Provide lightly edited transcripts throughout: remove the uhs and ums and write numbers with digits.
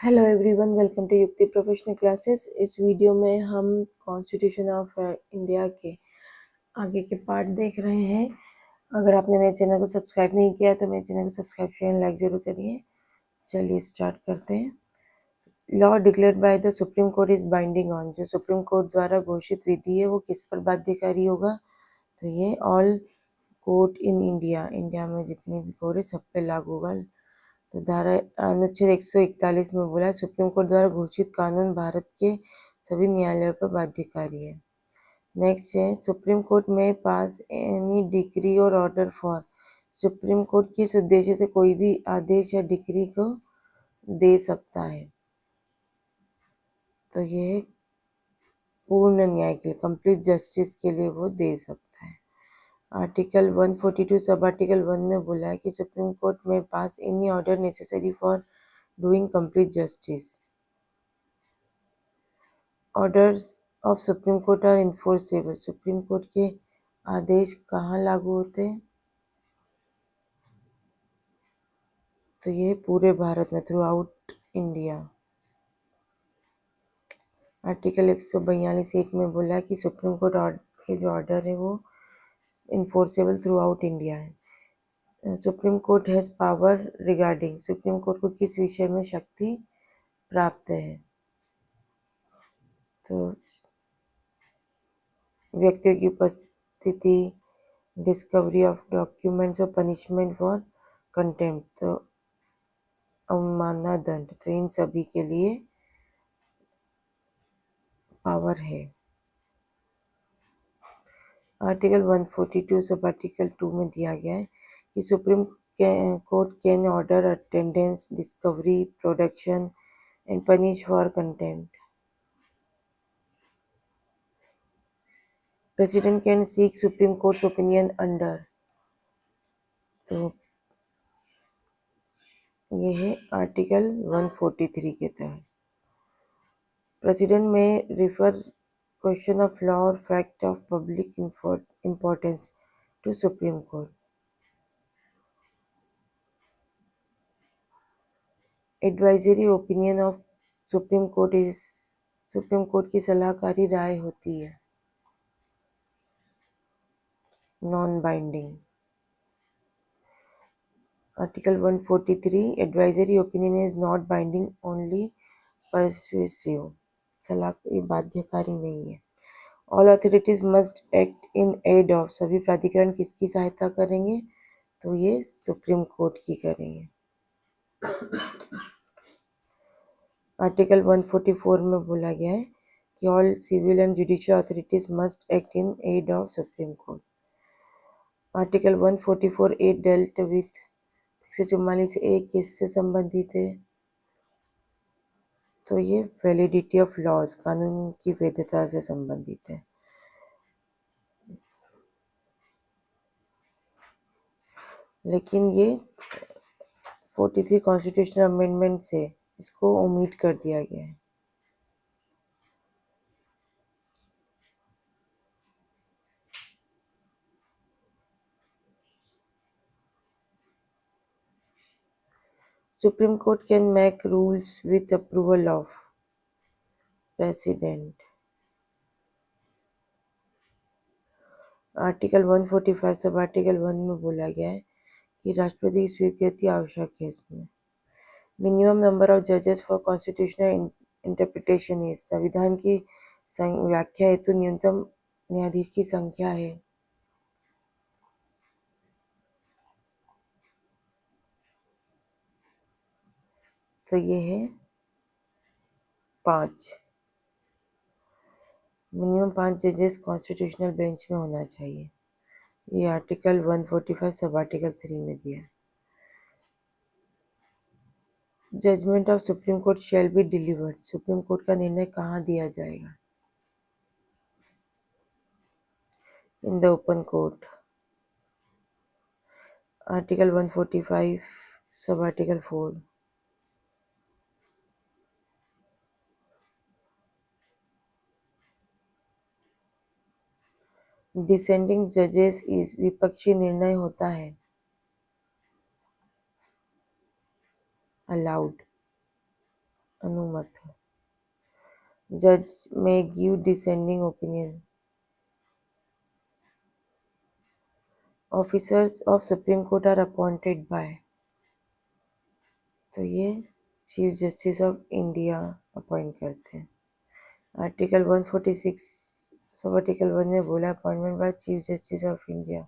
Hello everyone, welcome to युक्ति professional classes. इस video में हम कॉन्स्टिट्यूशन ऑफ इंडिया के आगे के पार्ट देख रहे हैं। अगर आपने मेरे चैनल को सब्सक्राइब नहीं किया तो मेरे चैनल को सब्सक्राइब शेयर लाइक ज़रूर करिए। चलिए स्टार्ट करते हैं। Law declared by the supreme Court is binding on. जो सुप्रीम कोर्ट द्वारा घोषित विधि है वो किस पर बाध्यकारी होगा? तो ये all court in India, India में जितने भी कोर्ट है सब पे लागू होगा। तो धारा अनुच्छेद 141 में बोला है सुप्रीम कोर्ट द्वारा घोषित कानून भारत के सभी न्यायालयों पर बाध्यकारी है। नेक्स्ट है सुप्रीम कोर्ट में पास एनी डिक्री और ऑर्डर फॉर। सुप्रीम कोर्ट किस उद्देश्य से कोई भी आदेश या डिक्री को दे सकता है? तो ये पूर्ण न्याय के लिए, कंप्लीट जस्टिस के लिए वो दे सकता है। आर्टिकल 142 सब आर्टिकल 1 में बोला है कि सुप्रीम कोर्ट में pass any order necessary for doing complete justice. Orders of Supreme Court are enforceable. Supreme Court के आदेश कहाँ लागू होते हैं? तो ये पूरे भारत में, थ्रू आउट इंडिया। आर्टिकल 142(1) में बोला है कि सुप्रीम कोर्ट के जो ऑर्डर है वो इन्फोर्सेबल थ्रू आउट इंडिया है। Supreme court has power regarding. Supreme court को किस विषय में शक्ति प्राप्त है? तो व्यक्तियों की उपस्थिति, डिस्कवरी ऑफ डॉक्यूमेंट्स और पनिशमेंट फॉर कंटेम्प्ट, तो अवमानना दंड, तो इन सभी के लिए पावर है। आर्टिकल 142 सब आर्टिकल 2 में दिया गया है कि Supreme Court can order attendance, discovery, production and punish for contempt. President can seek Supreme Court's opinion under. तो ये है आर्टिकल 143 के तहत। प्रेसिडेंट में रिफर क्वेश्चन ऑफ लॉ और fact of public importance to Supreme Court. Advisory opinion of Supreme Court is, Supreme Court की सलाहकारी राय होती है, non binding. Article 143 advisory opinion is not binding, only persuasive. सलाह ये बाध्यकारी नहीं है। All authorities must act in aid of. सभी प्राधिकरण किसकी सहायता करेंगे? तो ये सुप्रीम कोर्ट की करेंगे। आर्टिकल 144 में बोला गया है कि all civil and judicial authorities must act in aid of Supreme Court. Article 144(8) dealt with 144(a) किससे संबंधित है? तो ये वैलिडिटी ऑफ लॉज, कानून की वैधता से संबंधित है। लेकिन ये 43 कॉन्स्टिट्यूशनल अमेंडमेंट से इसको ओमिट कर दिया गया है। Supreme Court can make rules with approval of president. Article 145 sub article 1 में बोला गया है कि राष्ट्रपति की स्वीकृति आवश्यक है इसमें। मिनिमम नंबर ऑफ जजेस फॉर कॉन्स्टिट्यूशनल इंटरप्रिटेशन इज। संविधान की व्याख्या हेतु न्यूनतम न्यायाधीश की संख्या है। तो ये है 5। मिनिमम 5 जजेस कॉन्स्टिट्यूशनल बेंच में होना चाहिए। ये आर्टिकल 145 सब आर्टिकल 3 में दिया है। Judgement of Supreme Court shall be delivered. सुप्रीम कोर्ट का निर्णय कहाँ दिया जाएगा? In the open court. Article 145 sub article 4। Descending जजेस इज, विपक्षी निर्णय होता है अलाउड। अनुमत. Judge may give dissenting opinion. Officers of Supreme Court are appointed by. तो ये chief justice of India appoint करते हैं. आर्टिकल 146 सब आर्टिकल 1 में बोला appointment by chief justice of India.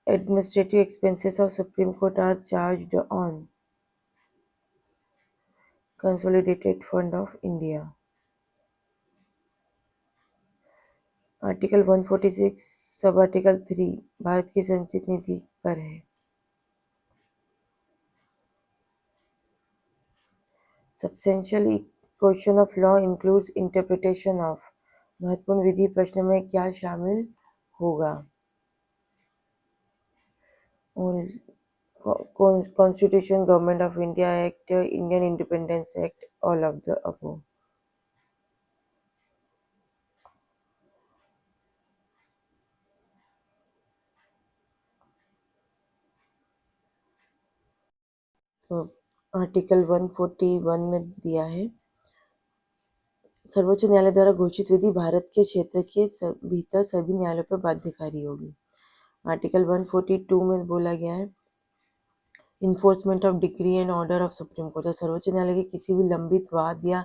Administrative expenses of Supreme Court are charged on Consolidated Fund of India. Article 146 sub article 3 Bharat की संचित निधि पर है. Substantial question of law includes interpretation of. महत्वपूर्ण विधि प्रश्न में क्या शामिल होगा? Constitution, Government of India Act, Indian Independence Act, all of the above. तो आर्टिकल 141 में दिया है सर्वोच्च न्यायालय द्वारा घोषित विधि भारत के क्षेत्र के भीतर सभी न्यायालयों पर बाध्यकारी होगी. आर्टिकल 142 में बोला गया है enforcement of degree and order of Supreme court. सर्वोच्च न्यायालय के किसी भी लंबित वाद या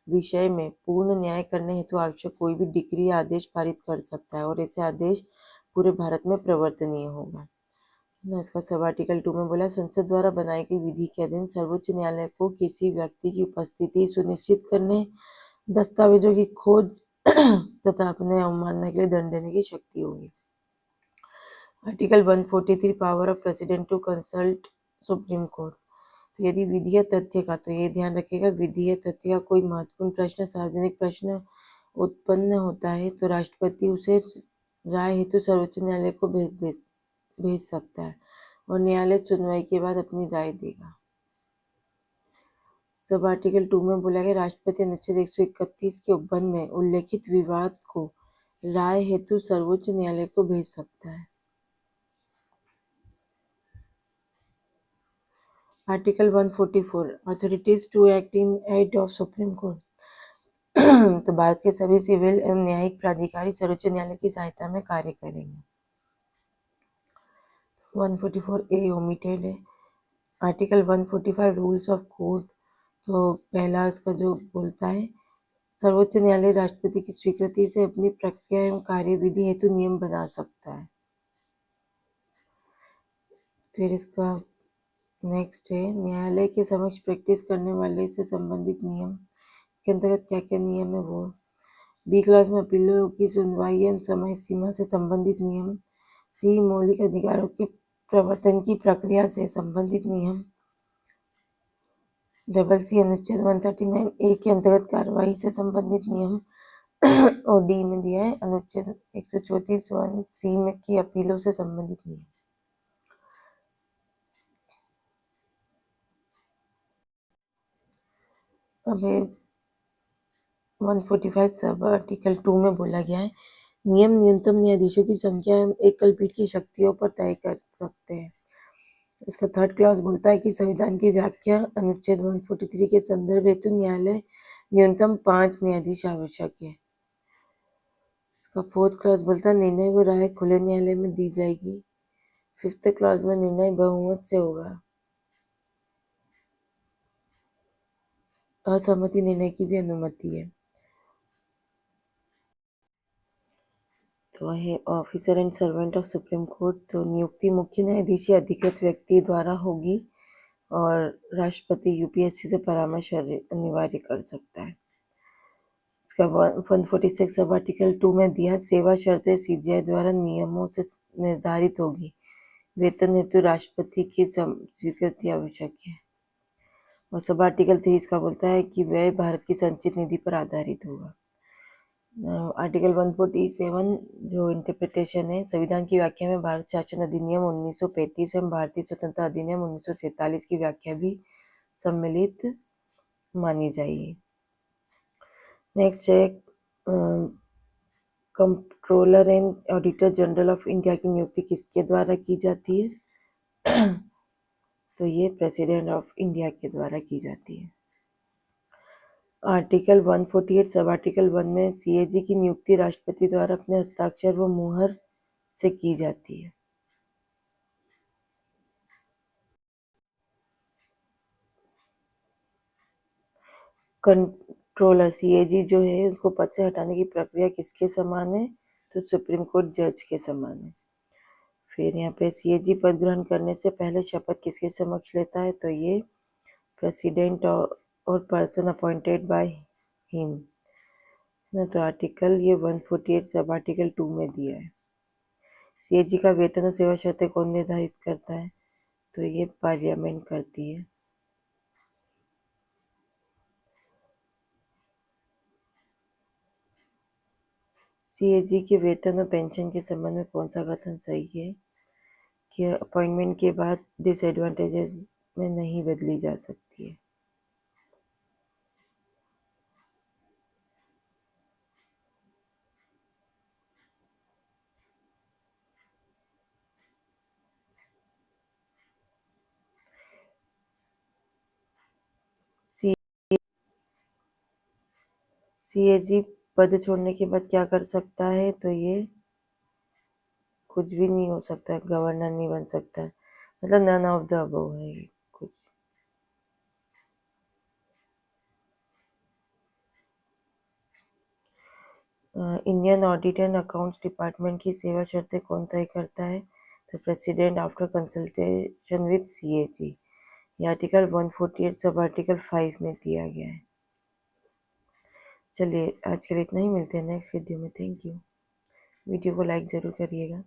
विषय में पूर्ण न्याय करने हेतु आवश्यक कोई भी डिग्री या आदेश पारित कर सकता है और ऐसे आदेश पूरे भारत में प्रवर्तनीय होगा. इसका सब आर्टिकल 2 में बोला संसद द्वारा बनाई गई विधि के अधीन सर्वोच्च न्यायालय को किसी व्यक्ति की उपस्थिति सुनिश्चित करने, दस्तावेजों की खोज तथा अपने अवमानना के लिए दंड देने की शक्ति होगी. Article 143 power of president to consult Supreme Court. तो यदि विधि या तथ्य का, तो ये ध्यान रखिएगा, विधि या तथ्य का कोई महत्वपूर्ण प्रश्न, सार्वजनिक प्रश्न उत्पन्न होता है तो राष्ट्रपति उसे राय हेतु सर्वोच्च न्यायालय को भेज सकता है और न्यायालय सुनवाई के बाद अपनी राय देगा. सब आर्टिकल 2 में बोला गया राष्ट्रपति अनुच्छेद 131 के उपबंध में उल्लेखित विवाद को राय हेतु सर्वोच्च न्यायालय को भेज सकता है. Article 144 authorities to act in aid of Supreme Court. तो भारत के सभी सिविल एवं न्यायिक प्राधिकारी सर्वोच्च न्यायालय की सहायता में कार्य करेंगे. 144A ओमिटेड है. Article 145 rules of court. तो पहला इसका जो बोलता है सर्वोच्च न्यायालय राष्ट्रपति की स्वीकृति से अपनी प्रक्रिया एवं कार्यविधि हेतु नियम बना सकता है. फिर इसका नेक्स्ट है न्यायालय के समक्ष प्रैक्टिस करने वाले से संबंधित नियम. इसके अंतर्गत क्या क्या नियम है वो. बी क्लास में अपीलों की सुनवाई एवं समय सीमा से संबंधित नियम. सी मौलिक अधिकारों के प्रवर्तन की प्रक्रिया से संबंधित नियम. डबल सी अनुच्छेद 139A के अंतर्गत कार्रवाई से संबंधित नियम. और डी में दिया है अनुच्छेद 134(1)(c) में की अपीलों से संबंधित नियम. अब 145 सब आर्टिकल 2 में बोला गया है नियम न्यूनतम न्यायाधीशों की संख्या एकल पीठ की शक्तियों पर तय कर सकते हैं. इसका थर्ड क्लॉज बोलता है कि संविधान की व्याख्या अनुच्छेद 143 के संदर्भ हेतु न्यायालय न्यूनतम 5 न्यायाधीश आवश्यक है. इसका फोर्थ क्लॉज बोलता है निर्णय व राय खुले न्यायालय में दी जाएगी. फिफ्थ क्लॉज में निर्णय बहुमत से होगा. असहमति निर्णय की भी अनुमति है. तो है officer and servant of Supreme Court. तो नियुक्ति मुख्य न्यायाधीश या अधिकृत व्यक्ति द्वारा होगी और राष्ट्रपति यूपीएससी से परामर्श अनिवार्य कर सकता है. इसका 146 सब आर्टिकल 2 में दिया सेवा शर्तें सीजीआई द्वारा नियमों से निर्धारित होगी. वेतन हेतु राष्ट्रपति की स्वीकृति आवश्यक है. और सब आर्टिकल 3 इसका बोलता है कि वह भारत की संचित निधि पर आधारित होगा. आर्टिकल 147 जो इंटरप्रिटेशन है संविधान की व्याख्या में भारत शासन अधिनियम 1935 एवं भारतीय स्वतंत्रता अधिनियम 1947 की व्याख्या भी सम्मिलित मानी जाएगी. नेक्स्ट है controller and auditor general of India की नियुक्ति किसके द्वारा की जाती है. तो ये प्रेसिडेंट ऑफ इंडिया के द्वारा की जाती है. आर्टिकल 148 सब आर्टिकल 1 में सीएजी की नियुक्ति राष्ट्रपति द्वारा अपने हस्ताक्षर व मुहर से की जाती है। कंट्रोलर सीएजी जो है उसको पद से हटाने की प्रक्रिया किसके समान है? तो सुप्रीम कोर्ट जज के समान है। फिर यहाँ पे सीएजी पद ग्रहण करने से पहले शपथ किसके समक्ष लेता है? तो ये प्रेसिडेंट और पर्सन अपॉइंटेड बाय हिम ना। तो आर्टिकल ये 148 सब आर्टिकल 2 में दिया है। सीएजी का वेतन और सेवा शर्तें कौन निर्धारित करता है? तो ये पार्लियामेंट करती है। सीएजी के वेतन और पेंशन के संबंध में कौन सा कथन सही है कि अपॉइंटमेंट के बाद डिसएडवांटेजेस में नहीं बदली जा सकती है? सीएजी पद छोड़ने के बाद क्या कर सकता है? तो ये कुछ भी नहीं हो सकता है, गवर्नर नहीं बन सकता है, मतलब नन ऑफ द अबव है ये कुछ। Indian audit and accounts department की सेवा शर्तें कौन तय करता है? तो president after consultation with CAG. ये आर्टिकल 148 सब आर्टिकल 5 में दिया गया है। चलिए आज के लिए इतना ही, मिलते हैं नेक्स्ट वीडियो में। Thank you. वीडियो को लाइक ज़रूर करिएगा।